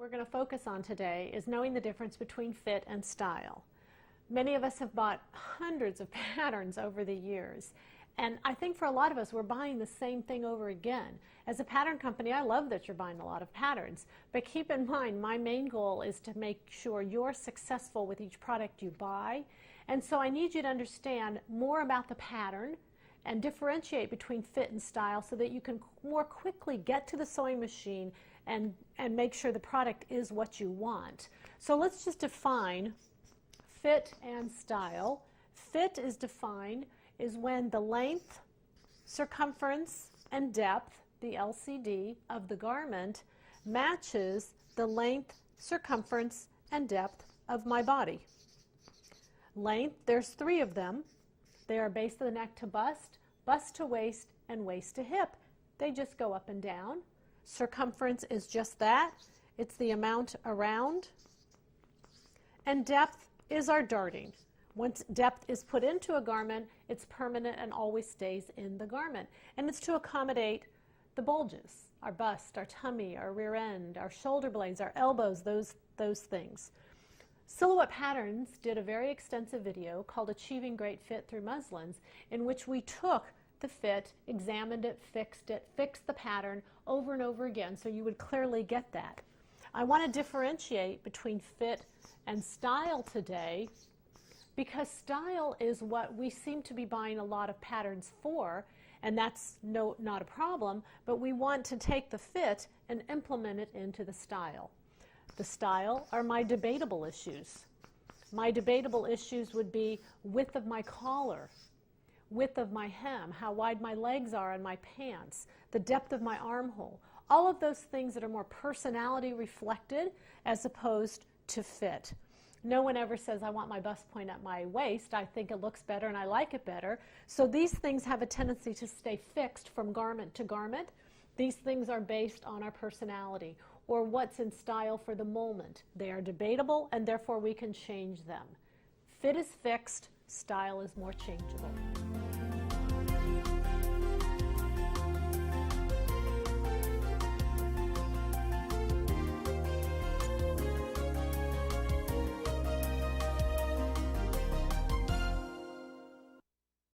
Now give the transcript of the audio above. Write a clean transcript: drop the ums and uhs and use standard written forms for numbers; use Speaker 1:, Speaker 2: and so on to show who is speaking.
Speaker 1: we're going to focus on today is knowing the difference between fit and style. Many of us have bought hundreds of patterns over the years, and I think for a lot of us we're buying the same thing over again. As a pattern company, I love that you're buying a lot of patterns, but keep in mind my main goal is to make sure you're successful with each product you buy, and so I need you to understand more about the pattern and differentiate between fit and style so that you can more quickly get to the sewing machine and make sure the product is what you want. So let's just define fit and style. Fit is defined is when the length, circumference, and depth, the LCD, of the garment matches the length, circumference, and depth of my body. Length, there's 3 of them. They are base of the neck to bust, bust to waist, and waist to hip. They just go up and down. Circumference is just that. It's the amount around. And depth is our darting. Once depth is put into a garment, it's permanent and always stays in the garment. And it's to accommodate the bulges, our bust, our tummy, our rear end, our shoulder blades, our elbows, those things. Silhouette Patterns did a very extensive video called Achieving Great Fit Through Muslins, in which we took the fit, examined it, fixed the pattern over and over again so you would clearly get that. I want to differentiate between fit and style today because style is what we seem to be buying a lot of patterns for, and that's not a problem, but we want to take the fit and implement it into the style. The style are my debatable issues. My debatable issues would be width of my collar, width of my hem, how wide my legs are in my pants, the depth of my armhole, all of those things that are more personality reflected as opposed to fit. No one ever says, I want my bust point at my waist. I think it looks better and I like it better. So these things have a tendency to stay fixed from garment to garment. These things are based on our personality or what's in style for the moment. They are debatable and therefore we can change them. Fit is fixed, style is more changeable.